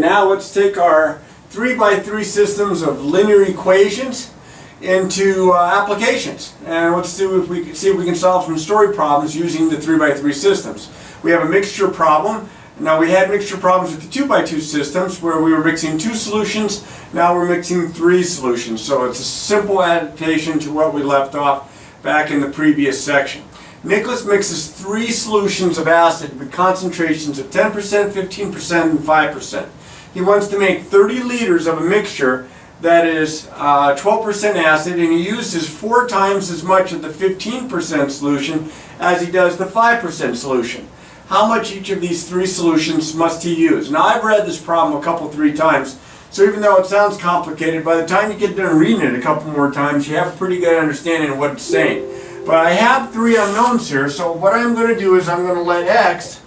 now let's take our 3 by 3 systems of linear equations into applications. And let's see if we can solve some story problems using the 3 by 3 systems. We have a mixture problem. Now we had mixture problems with the 2 by 2 systems where we were mixing 2 solutions. Now we're mixing 3 solutions. So it's a simple adaptation to what we left off back in the previous section. Nicholas mixes 3 solutions of acid with concentrations of 10%, 15%, and 5%. He wants to make 30 liters of a mixture that is 12% acid, and he uses 4 times as much of the 15% solution as he does the 5% solution. How much each of these 3 solutions must he use? Now I've read this problem three times, so even though it sounds complicated, by the time you get done reading it a couple more times, you have a pretty good understanding of what it's saying. But I have 3 unknowns here, so what I'm going to do is I'm going to let x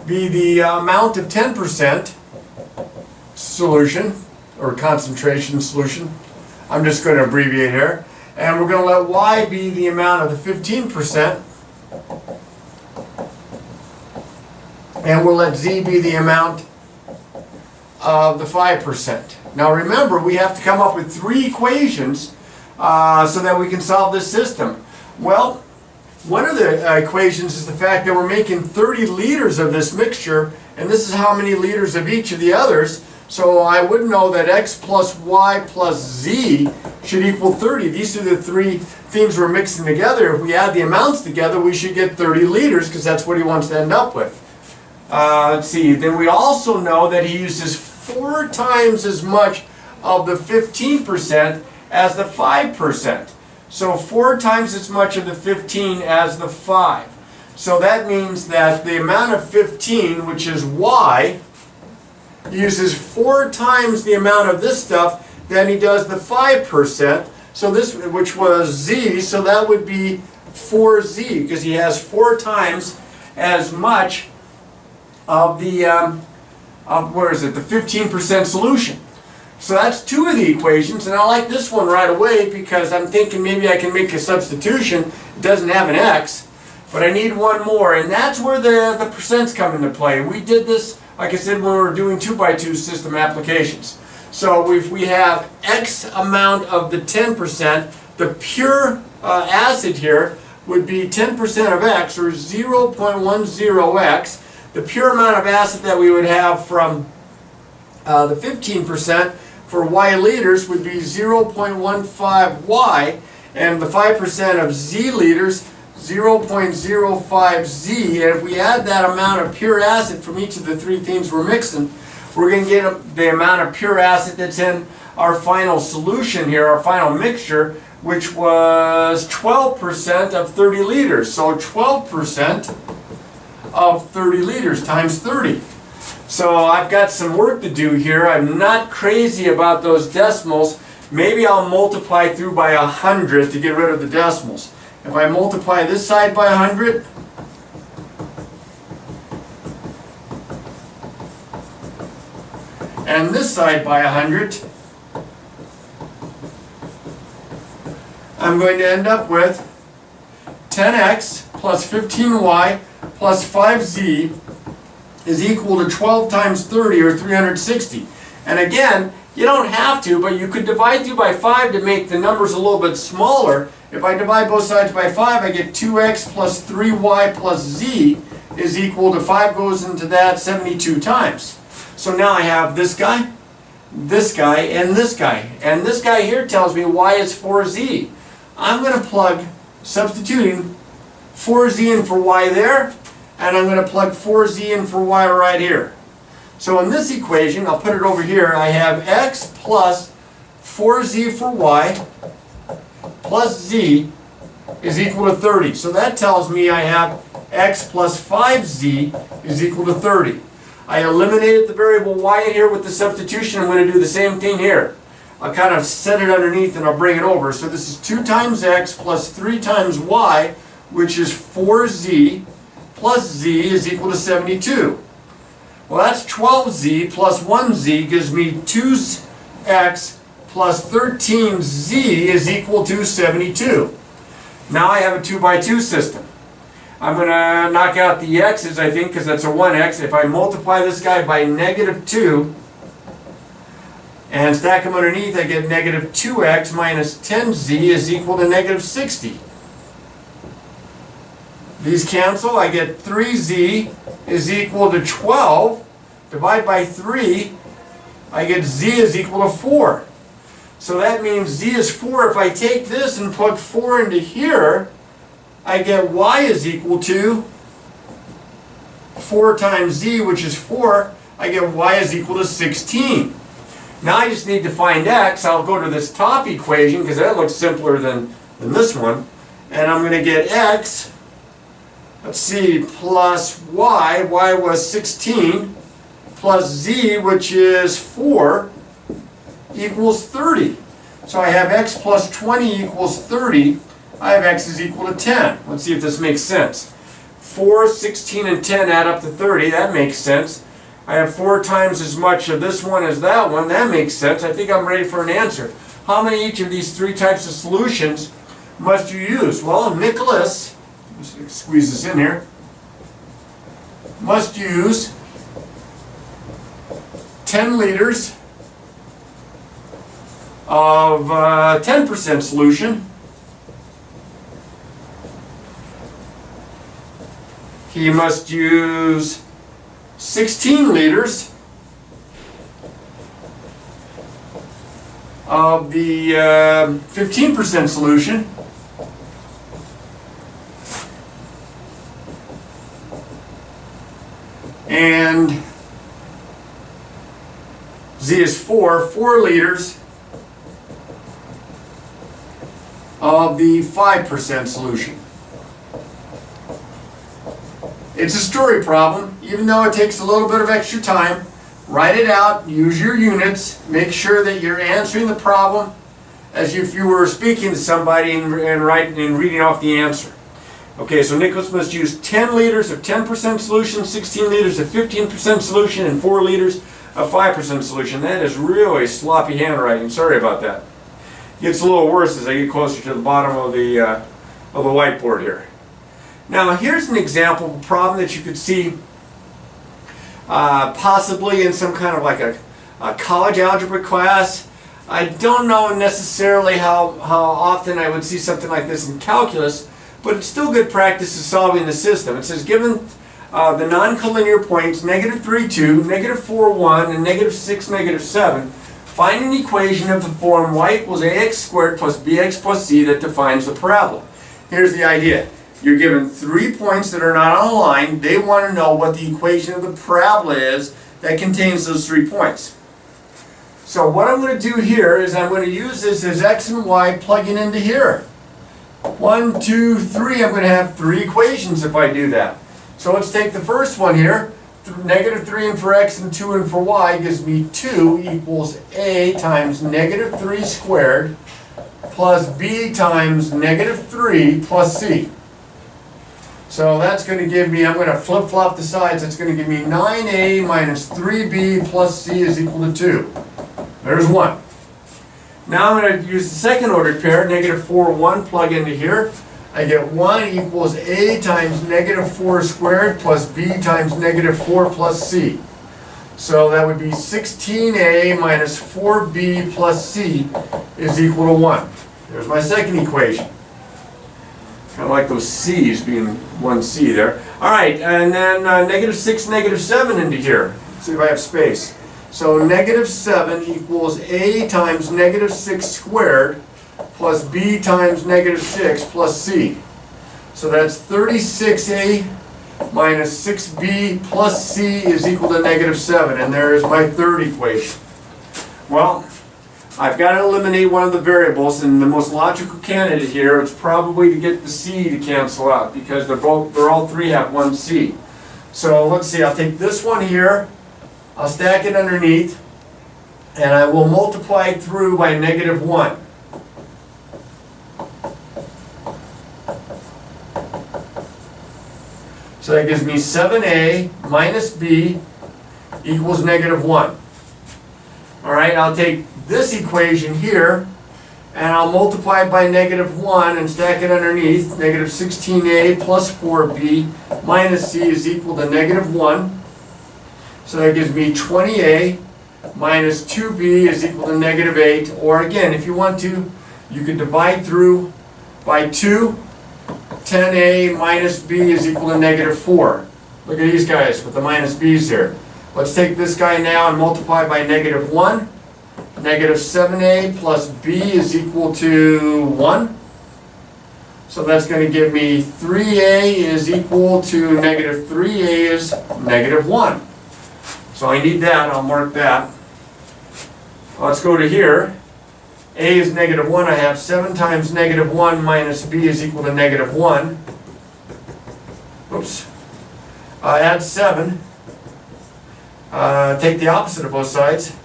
be the amount of 10% solution, or concentration solution. I'm just going to abbreviate here. And we're going to let y be the amount of the 15%. And we'll let z be the amount of the 5%. Now remember, we have to come up with 3 equations so that we can solve this system. Well, one of the equations is the fact that we're making 30 liters of this mixture, and this is how many liters of each of the others. So I would know that x plus y plus z should equal 30. These are the 3 things we're mixing together. If we add the amounts together, we should get 30 liters because that's what he wants to end up with. Let's see, then we also know that he uses 4 times as much of the 15% as the 5%. So 4 times as much of the 15 as the 5. So that means that the amount of 15, which is y, uses 4 times the amount of this stuff than he does the 5%. So this, which was z, so that would be 4z, because he has 4 times as much of the, the 15% solution. So that's 2 of the equations, and I like this one right away because I'm thinking maybe I can make a substitution. It doesn't have an x, but I need one more, and that's where the percents come into play. We did this, like I said, when we were doing 2 by 2 system applications. So if we have x amount of the 10%, the pure acid here would be 10% of x, or 0.10x. The pure amount of acid that we would have from the 15% for y liters would be 0.15y, and the 5% of z liters, 0.05z. And if we add that amount of pure acid from each of the 3 things we're mixing, we're going to get the amount of pure acid that's in our final solution here, our final mixture, which was 12% of 30 liters. So 12% of 30 liters times 30. So I've got some work to do here. I'm not crazy about those decimals. Maybe I'll multiply through by 100 to get rid of the decimals. If I multiply this side by 100, and this side by 100, I'm going to end up with 10x plus 15y plus 5z is equal to 12 times 30, or 360. And again, you don't have to, but you could divide through by 5 to make the numbers a little bit smaller. If I divide both sides by 5, I get 2x plus 3y plus z is equal to 5 goes into that 72 times. So now I have this guy, and this guy. And this guy here tells me y is 4z. I'm going to plug, substituting 4z in for y there, and I'm going to plug 4z in for y right here. So in this equation, I'll put it over here, I have x plus 4z for y plus z is equal to 30. So that tells me I have x plus 5z is equal to 30. I eliminated the variable y here with the substitution. I'm going to do the same thing here. I'll kind of set it underneath and I'll bring it over. So this is 2 times x plus 3 times y, which is 4z, plus z is equal to 72. Well, that's 12z plus 1z gives me 2x plus 13z is equal to 72. Now I have a 2 by 2 system. I'm going to knock out the x's, I think, because that's a 1x. If I multiply this guy by -2, And stack them underneath, I get negative 2x minus 10z is equal to negative 60. These cancel, I get 3z is equal to 12. Divide by 3, I get z is equal to 4. So that means z is 4. If I take this and plug 4 into here, I get y is equal to 4 times z, which is 4. I get y is equal to 16. Now I just need to find x. I'll go to this top equation because that looks simpler than this one. And I'm going to get x, let's see, plus y. Y was 16, plus z, which is 4, equals 30. So I have x plus 20 equals 30. I have x is equal to 10. Let's see if this makes sense. 4, 16, and 10 add up to 30. That makes sense. I have 4 times as much of this one as that one. That makes sense. I think I'm ready for an answer. How many each of these 3 types of solutions must you use? Well, Nicholas, let's squeeze this in here, must use 10 liters of 10% solution. He must use 16 liters of the 15% solution. And Z is 4 liters of the 5% solution. It's a story problem, even though it takes a little bit of extra time. Write it out, use your units, make sure that you're answering the problem as if you were speaking to somebody and reading off the answer. Okay, so Nicholas must use 10 liters of 10% solution, 16 liters of 15% solution, and 4 liters of 5% solution. That is really sloppy handwriting. Sorry about that. It gets a little worse as I get closer to the bottom of the whiteboard here. Now here's an example of a problem that you could see possibly in some kind of like a college algebra class. I don't know necessarily how often I would see something like this in calculus, but it's still good practice of solving the system. It says given the non-collinear points negative 3, 2, negative 4, 1, and negative 6, negative 7, find an equation of the form y equals ax squared plus bx plus c that defines the parabola. Here's the idea. You're given 3 points that are not on a line. They want to know what the equation of the parabola is that contains those 3 points. So what I'm going to do here is I'm going to use this as x and y plugging into here. 1, 2, 3. I'm going to have 3 equations if I do that. So let's take the first one here. Negative 3 and for x and 2 and for y gives me 2 equals a times negative 3 squared plus b times negative 3 plus c. So that's going to give me, I'm going to flip-flop the sides, it's going to give me 9a minus 3b plus c is equal to 2. There's 1. Now I'm going to use the second ordered pair, negative 4, 1, plug into here. I get 1 equals a times negative 4 squared plus b times negative 4 plus c. So that would be 16a minus 4b plus c is equal to 1. There's my second equation. Kind of like those C's being 1C there. All right, and then negative 6, negative 7 into here. Let's see if I have space. So negative 7 equals a times negative 6 squared plus b times negative 6 plus c. So that's 36a minus 6b plus c is equal to negative 7. And there is my third equation. Well, I've got to eliminate one of the variables, and the most logical candidate here is probably to get the c to cancel out because they're all 3 have 1c. So let's see, I'll take this one here, I'll stack it underneath, and I will multiply it through by negative 1. So that gives me 7a minus b equals negative 1. All right, I'll take this equation here, and I'll multiply it by negative 1 and stack it underneath. Negative 16a plus 4b minus c is equal to negative 1. So that gives me 20a minus 2b is equal to negative 8. Or again, if you want to, you can divide through by 2. 10a minus b is equal to negative 4. Look at these guys with the minus b's here. Let's take this guy now and multiply by negative 1. Negative 7a plus b is equal to 1. So that's going to give me 3a is equal to negative 3a is negative 1. So I need that, I'll mark that. Let's go to here. A is negative 1, I have 7 times negative 1 minus b is equal to negative 1. Oops. Add 7. Take the opposite of both sides.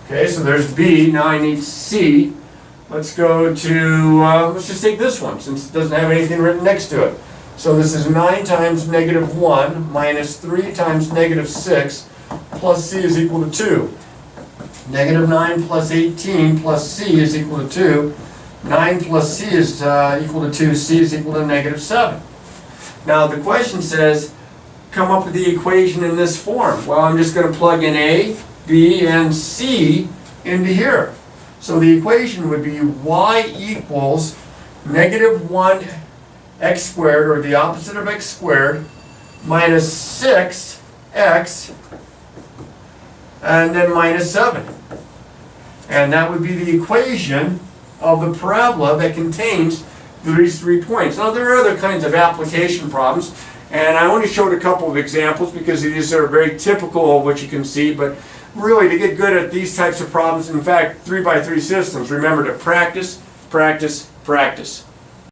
Okay, so there's b, now I need c. Let's go to, let's just take this one since it doesn't have anything written next to it. So this is 9 times negative 1 minus 3 times negative 6 plus c is equal to 2. Negative 9 plus 18 plus c is equal to 2. 9 plus c is equal to 2. C is equal to negative 7. Now the question says, come up with the equation in this form. Well, I'm just going to plug in a, b, and c into here. So the equation would be y equals negative 1 x squared, or the opposite of x squared, minus 6x, and then minus 7. And that would be the equation of the parabola that contains these 3 points. Now there are other kinds of application problems, and I only showed a couple of examples because these are very typical of what you can see, but really to get good at these types of problems, in fact 3x3 systems, remember to practice, practice, practice.